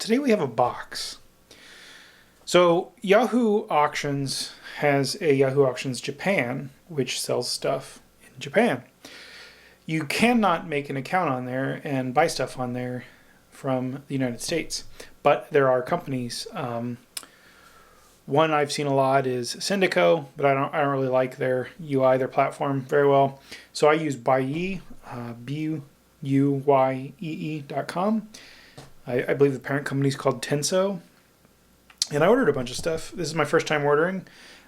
today we have a box. So Yahoo Auctions has a Yahoo Auctions Japan, which sells stuff in Japan. You cannot make an account on there and buy stuff on there from the United States, but there are companies. One I've seen a lot is Syndico, but I don't really like their UI, their platform very well. So I use Buyee, Buyee.com. I believe the parent company is called Tenso. And I ordered a bunch of stuff. This is my first time ordering.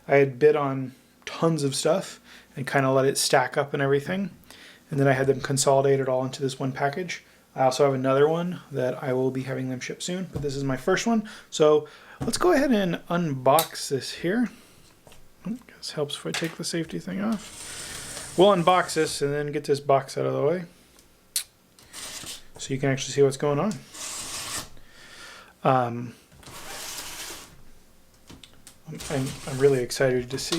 I had bid on tons of stuff and kind of let it stack up and everything. And then I had them consolidate it all into this one package. I also have another one that I will be having them ship soon, but this is my first one. So let's go ahead and unbox this here. This helps if I take the safety thing off. We'll unbox this and then get this box out of the way so you can actually see what's going on. I'm really excited to see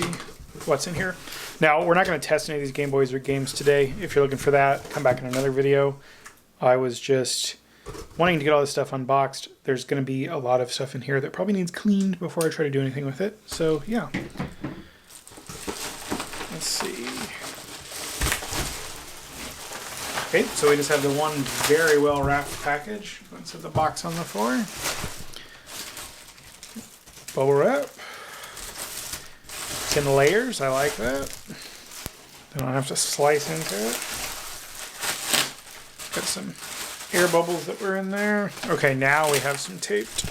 what's in here. Now, we're not going to test any of these Game Boys or games today. If you're looking for that, come back in another video. I was just wanting to get all this stuff unboxed. There's going to be a lot of stuff in here that probably needs cleaned before I try to do anything with it. So, yeah. Let's see. Okay, so we just have the one very well wrapped package. Let's have the box on the floor. Bubble wrap. It's in layers, I like that. Then I don't have to slice into it. Got some air bubbles that were in there. Okay, now we have some taped.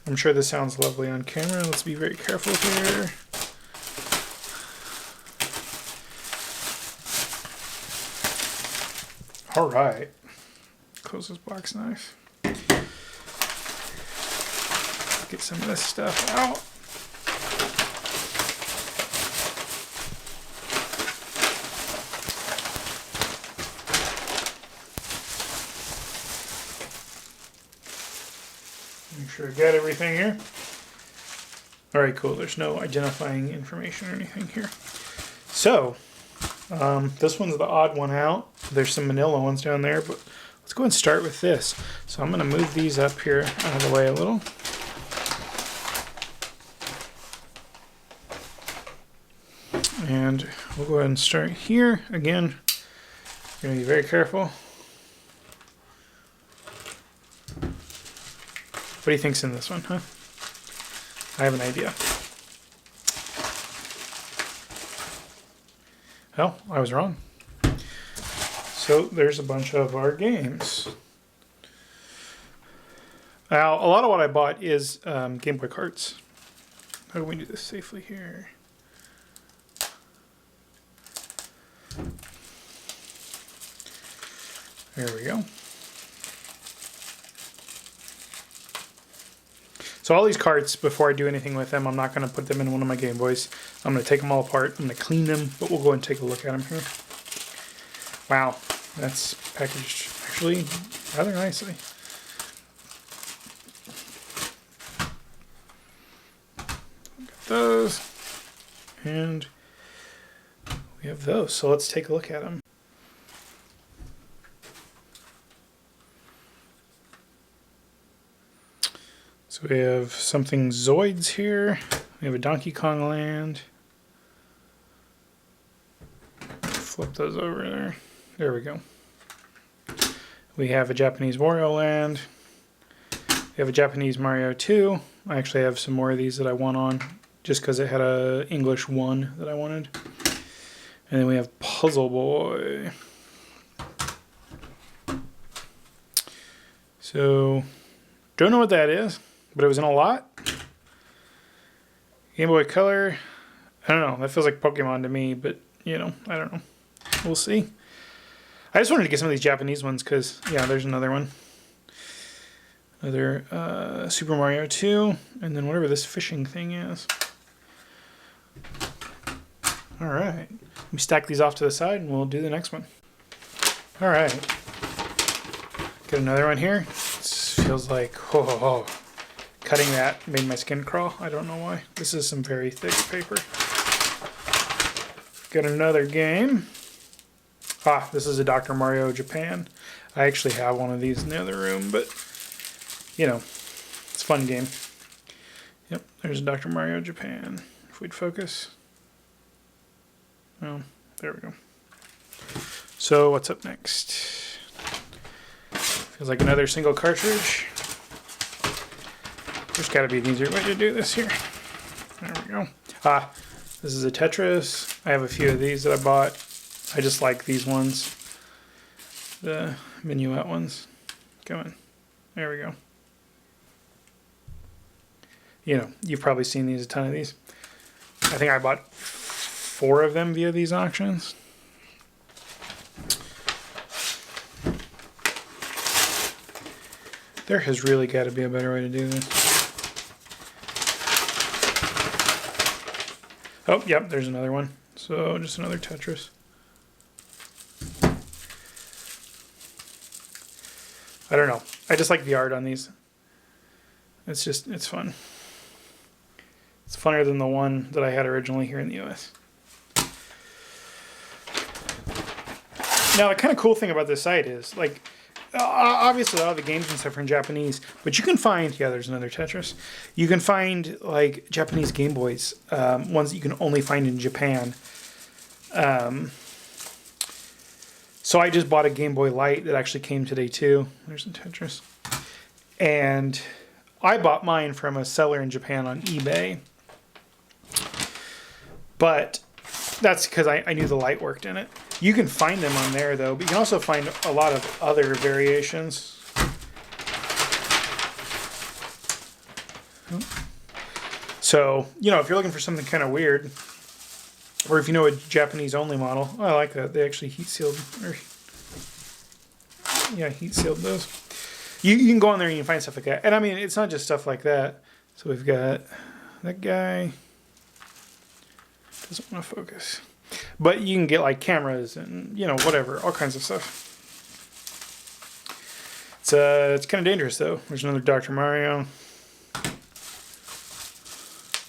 I'm sure this sounds lovely on camera. Let's be very careful here. All right. Close this box knife. Get some of this stuff out. Make sure I got everything here. All right, cool. There's no identifying information or anything here. So, this one's the odd one out. There's some manila ones down there, but let's go and start with this. So I'm going to move these up here out of the way a little. And we'll go ahead and start here. Again, you're going to be very careful. What do you think's in this one, huh? I have an idea. Oh, I was wrong. So there's a bunch of our games. Now, a lot of what I bought is Game Boy carts. How do we do this safely here? There we go. So all these carts, before I do anything with them, I'm not going to put them in one of my Game Boys. I'm going to take them all apart. I'm going to clean them, but we'll go and take a look at them here. Wow, that's packaged actually rather nicely. Got those, and we have those. So let's take a look at them. So we have something Zoids here. We have a Donkey Kong Land. Flip those over there. There we go. We have a Japanese Wario Land. We have a Japanese Mario 2. I actually have some more of these that I want on just because it had a English 1 that I wanted. And then we have Puzzle Boy. So, don't know what that is, but it was in a lot. Game Boy Color. I don't know. That feels like Pokemon to me, but, you know, I don't know. We'll see. I just wanted to get some of these Japanese ones because, yeah, there's another one. Another Super Mario 2, and then whatever this fishing thing is. All right. Let me stack these off to the side, and we'll do the next one. All right. Got another one here. This feels like, oh. Cutting that made my skin crawl. I don't know why. This is some very thick paper. Got another game. This is a Dr. Mario Japan. I actually have one of these in the other room, but you know, it's a fun game. Yep, there's Dr. Mario Japan. If we'd focus. Oh, there we go. So what's up next? Feels like another single cartridge. There's got to be an easier way to do this here. There we go. Ah, this is a Tetris. I have a few of these that I bought. I just like these ones. The minuet ones. Come on. There we go. You know, you've probably seen these, a ton of these. I think I bought 4 of them via these auctions. There has really got to be a better way to do this. Oh, yep, there's another one. So just another Tetris. I don't know. I just like the art on these. It's fun. It's funnier than the one that I had originally here in the US. Now, the kind of cool thing about this site is, like, obviously a lot of the games and stuff are in Japanese, but you can find, yeah, there's another Tetris. You can find, like, Japanese Game Boys, ones that you can only find in Japan. So I just bought a Game Boy Light that actually came today too. There's a Tetris. And I bought mine from a seller in Japan on eBay. But that's because I knew the light worked in it. You can find them on there though, but you can also find a lot of other variations. So, you know, if you're looking for something kind of weird, or if you know a Japanese only model, oh, I like that. They actually heat sealed, or yeah, heat sealed those. You can go on there and you can find stuff like that. And I mean, it's not just stuff like that. So we've got that guy. Doesn't want to focus. But you can get like cameras and, you know, whatever, all kinds of stuff. It's kind of dangerous though. There's another Dr. Mario.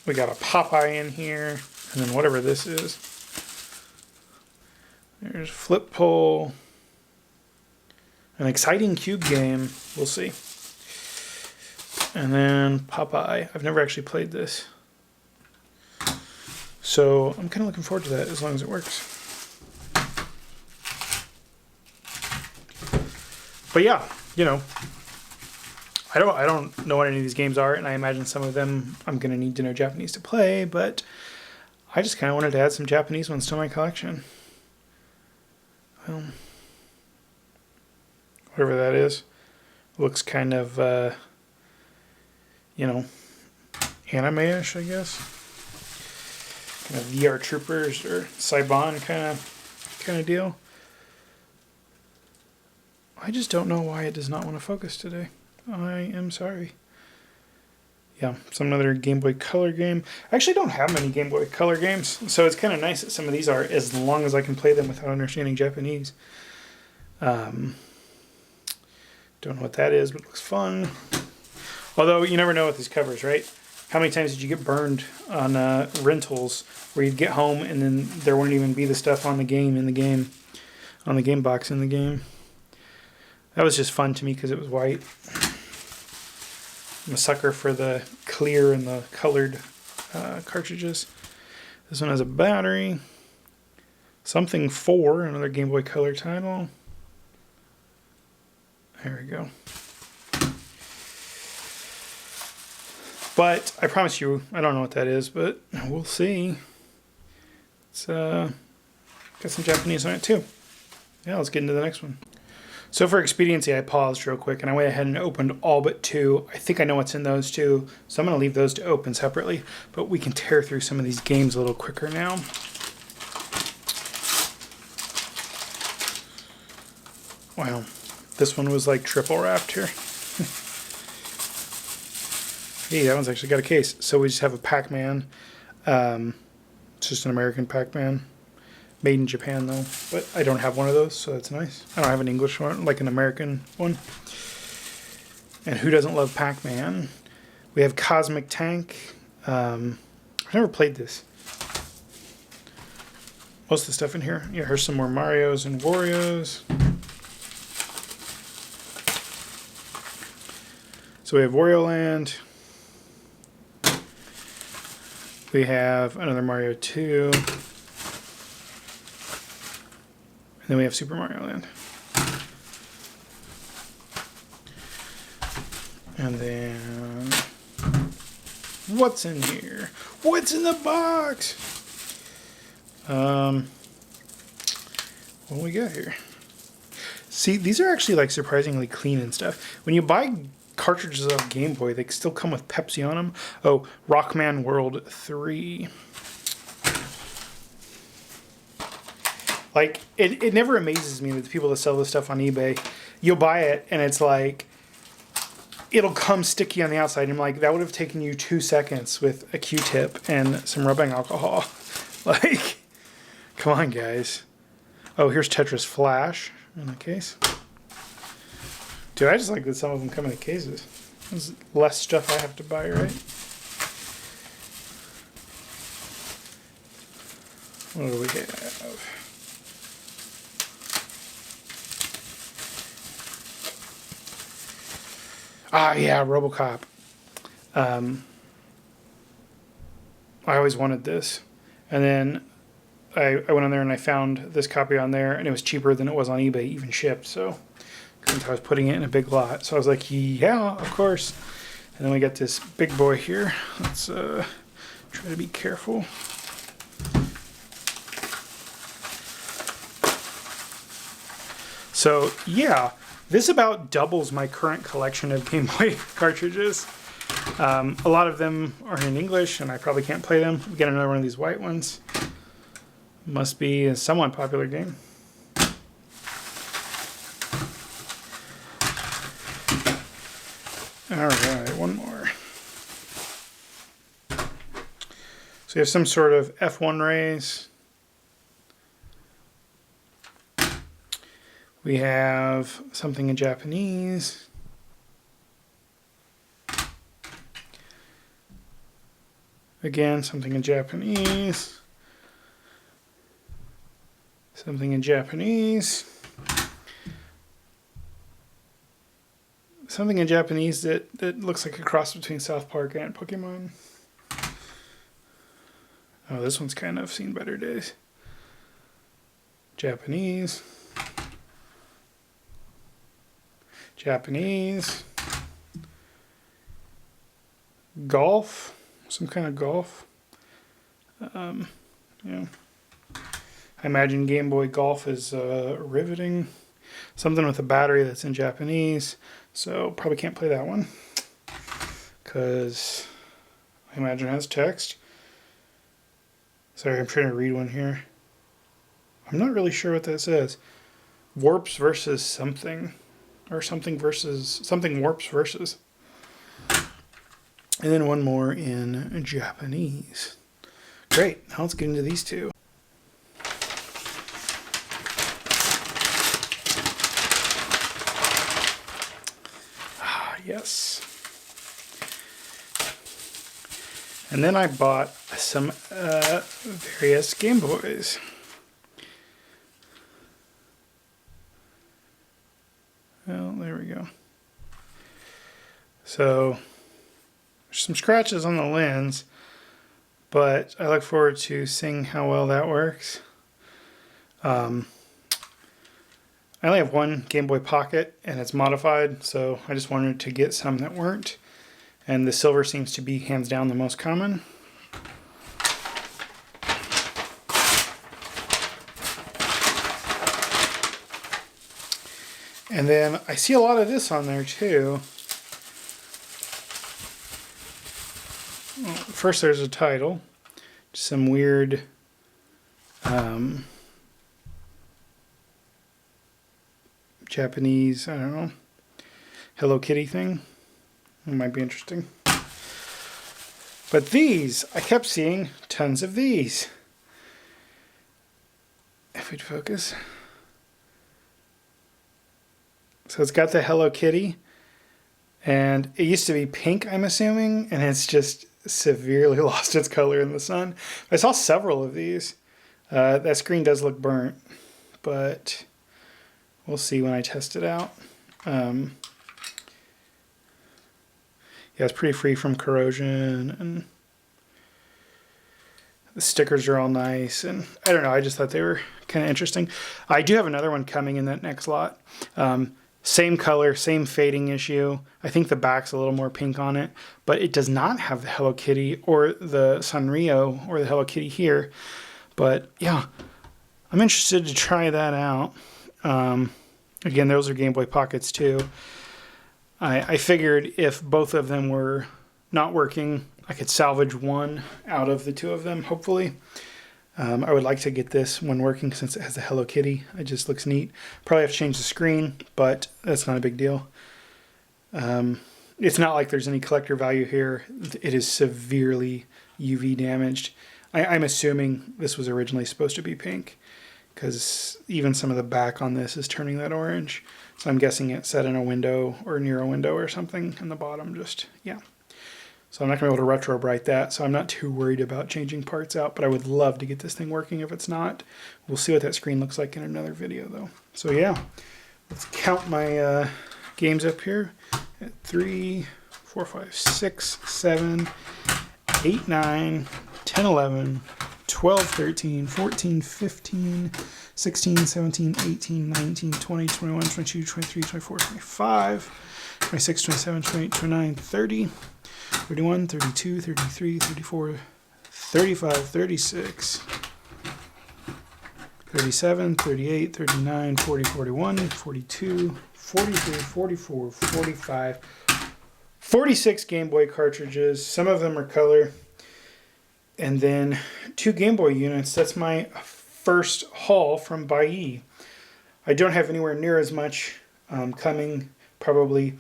We got a Popeye in here. And then whatever this is. There's Flip Pole. An exciting cube game. We'll see. And then Popeye. I've never actually played this. So I'm kind of looking forward to that as long as it works. But yeah, you know, I don't know what any of these games are, and I imagine some of them I'm going to need to know Japanese to play, but I just kind of wanted to add some Japanese ones to my collection. Well, whatever that is. Looks kind of, you know, anime-ish, I guess. Kind of VR Troopers or Saibon kind of deal. I just don't know why it does not want to focus today. I am sorry. Yeah, some other Game Boy Color game. I actually don't have many Game Boy Color games, so it's kind of nice that some of these are, as long as I can play them without understanding Japanese. Don't know what that is, but it looks fun. Although, you never know with these covers, right? How many times did you get burned on rentals where you'd get home and then there wouldn't even be the stuff on the game in the game, on the game box in the game? That was just fun to me because it was white. I'm a sucker for the clear and the colored cartridges. This one has a battery. Something 4, another Game Boy Color title. There we go. But I promise you, I don't know what that is, but we'll see. It's got some Japanese on it too. Yeah, let's get into the next one. So for expediency, I paused real quick and I went ahead and opened all but 2. I think I know what's in those 2, so I'm going to leave those to open separately. But we can tear through some of these games a little quicker now. Wow, this one was like triple wrapped here. Hey, that one's actually got a case. So we just have a Pac-Man. It's just an American Pac-Man. Made in Japan, though. But I don't have one of those, so that's nice. I don't have an English one, like an American one. And who doesn't love Pac-Man? We have Cosmic Tank. I've never played this. Most of the stuff in here. Yeah, here's some more Marios and Wario's. So we have Wario Land. We have another Mario 2. And then we have Super Mario Land. And then, what's in here? What's in the box? What do we got here? See, these are actually like surprisingly clean and stuff. When you buy cartridges of Game Boy, they still come with Pepsi on them. Oh, Rockman World 3. Like, it never amazes me that the people that sell this stuff on eBay, you'll buy it and it's like, it'll come sticky on the outside. And I'm like, that would have taken you 2 seconds with a Q-tip and some rubbing alcohol. Like, come on, guys. Oh, here's Tetris Flash in the case. Dude, I just like that some of them come in the cases. There's less stuff I have to buy, right? What do we have? Ah, yeah, RoboCop. I always wanted this. And then I went on there and I found this copy on there, and it was cheaper than it was on eBay, even shipped. So I was putting it in a big lot. So I was like, yeah, of course. And then we got this big boy here. Let's try to be careful. So, yeah. This about doubles my current collection of Game Boy cartridges. A lot of them are in English, and I probably can't play them. We get another one of these white ones. Must be a somewhat popular game. Alright, one more. So you have some sort of F1 race. We have something in Japanese. Again, something in Japanese. Something in Japanese. Something in Japanese that looks like a cross between South Park and Pokemon. Oh, this one's kind of seen better days. Japanese. Japanese. Golf. Some kind of golf. Yeah. I imagine Game Boy Golf is riveting. Something with a battery that's in Japanese. So probably can't play that one. Because I imagine it has text. Sorry, I'm trying to read one here. I'm not really sure what that says. Warps versus something. Or something versus... Something warps versus. And then one more in Japanese. Great. Now let's get into these two. Ah, yes. And then I bought some various Game Boys. Well, there we go. So, there's some scratches on the lens, but I look forward to seeing how well that works. I only have one Game Boy Pocket, and it's modified, so I just wanted to get some that weren't. And the silver seems to be hands down the most common. And then I see a lot of this on there too. Well, first there's a title. Some weird Japanese, I don't know, Hello Kitty thing. It might be interesting. But these, I kept seeing tons of these. If we'd focus. So it's got the Hello Kitty, and it used to be pink, I'm assuming, and it's just severely lost its color in the sun. I saw several of these. That screen does look burnt, but we'll see when I test it out. yeah, it's pretty free from corrosion, and the stickers are all nice, and I don't know, I just thought they were kind of interesting. I do have another one coming in that next lot. Same color, same fading issue. I think the back's a little more pink on it, but it does not have the Hello Kitty or the Sanrio or the Hello Kitty here. But yeah, I'm interested to try that out. Again, those are Game Boy Pockets too. I figured if both of them were not working, I could salvage one out of the two of them, hopefully. I would like to get this one working since it has a Hello Kitty. It just looks neat. Probably have to change the screen, but that's not a big deal. It's not like there's any collector value here. It is severely UV damaged. I'm assuming this was originally supposed to be pink, because even some of the back on this is turning that orange. So I'm guessing it set in a window or near a window or something, and the bottom just, yeah. So I'm not going to be able to retro bright that, so I'm not too worried about changing parts out, but I would love to get this thing working if it's not. We'll see what that screen looks like in another video though. So yeah, let's count my games up here. At 3, 4, 5, 6, 7, 8, 9, 10, 11, 12, 13, 14, 15, 16, 17, 18, 19, 20, 21, 22, 23, 24, 25, 26, 27, 28, 29, 30. 31, 32, 33, 34, 35, 36, 37, 38, 39, 40, 41, 42, 43, 44, 45, 46 Game Boy cartridges. Some of them are color. And then 2 Game Boy units. That's my first haul from Buyee. I don't have anywhere near as much coming. Probably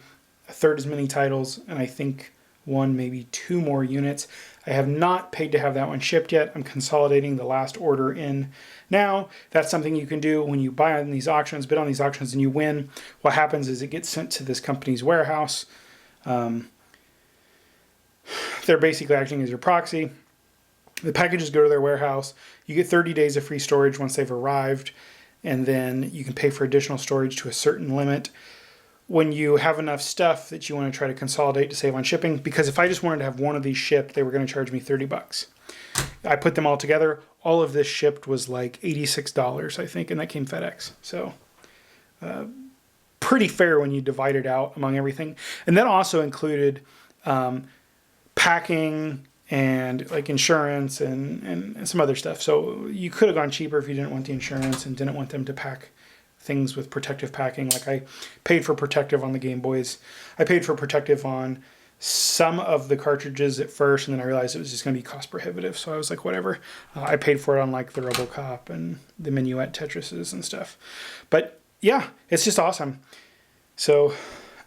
a third as many titles. And I think 1, maybe 2 more units. I have not paid to have that one shipped yet. I'm consolidating the last order in now. That's something you can do when you buy on these auctions, bid on these auctions, and you win. What happens is it gets sent to this company's warehouse. They're basically acting as your proxy. The packages go to their warehouse. You get 30 days of free storage once they've arrived, and then you can pay for additional storage to a certain limit when you have enough stuff that you want to try to consolidate to save on shipping. Because if I just wanted to have one of these shipped, they were going to charge me 30 bucks. I put them all together. All of this shipped was like $86, I think, and that came FedEx. So pretty fair when you divide it out among everything. And that also included packing and like insurance and some other stuff. So you could have gone cheaper if you didn't want the insurance and didn't want them to pack things with protective packing. Like I paid for protective on the Game Boys. I paid for protective on some of the cartridges at first, and then I realized it was just going to be cost prohibitive. So I was like, whatever. I paid for it on like the RoboCop and the Minuet Tetrises and stuff. But yeah, it's just awesome. So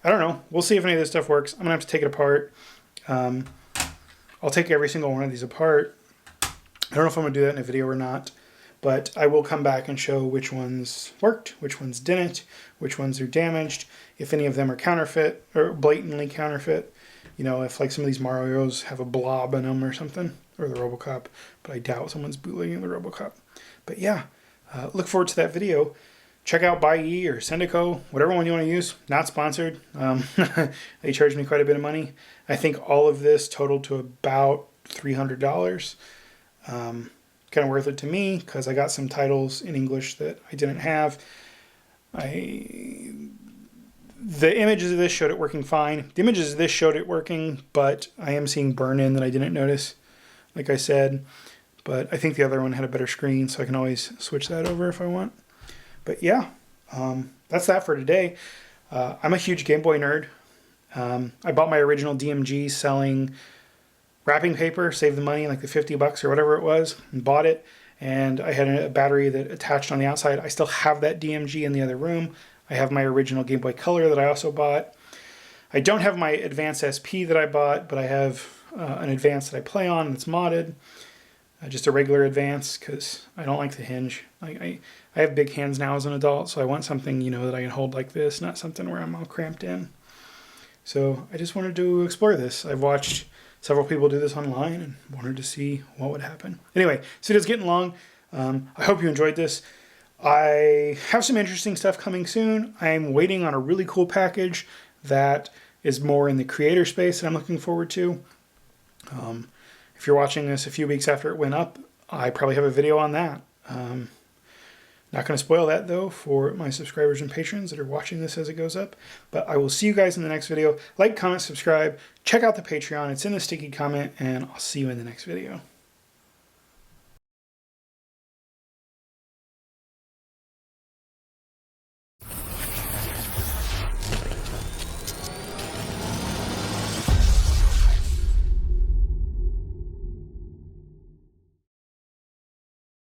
I don't know. We'll see if any of this stuff works. I'm going to have to take it apart. I'll take every single one of these apart. I don't know if I'm going to do that in a video or not. But I will come back and show which ones worked, which ones didn't, which ones are damaged, if any of them are counterfeit or blatantly counterfeit. You know, if like some of these Marios have a blob in them or something, or the RoboCop, but I doubt someone's bootlegging the RoboCop. But yeah, look forward to that video. Check out Buyee or Sendico, whatever one you want to use. Not sponsored. They charged me quite a bit of money. I think all of this totaled to about $300. Kind of worth it to me because I got some titles in English that I didn't have. The images of this showed it working fine. The images of this showed it working, but I am seeing burn-in that I didn't notice, like I said. But I think the other one had a better screen, so I can always switch that over if I want. But yeah, that's that for today. I'm a huge Game Boy nerd. I bought my original DMG selling wrapping paper, saved the money, like the 50 bucks or whatever it was, and bought it. And I had a battery that attached on the outside. I still have that DMG in the other room. I have my original Game Boy Color that I also bought. I don't have my Advance SP that I bought, but I have an Advance that I play on that's modded. Just a regular Advance because I don't like the hinge. I have big hands now as an adult, so I want something, you know, that I can hold like this, not something where I'm all cramped in. So I just wanted to explore this. I've watched several people do this online and wanted to see what would happen. Anyway, so it's getting long. I hope you enjoyed this. I have some interesting stuff coming soon. I'm waiting on a really cool package that is more in the creator space that I'm looking forward to. If you're watching this a few weeks after it went up, I probably have a video on that. Not going to spoil that, though, for my subscribers and patrons that are watching this as it goes up. But I will see you guys in the next video. Like, comment, subscribe. Check out the Patreon. It's in the sticky comment, and I'll see you in the next video.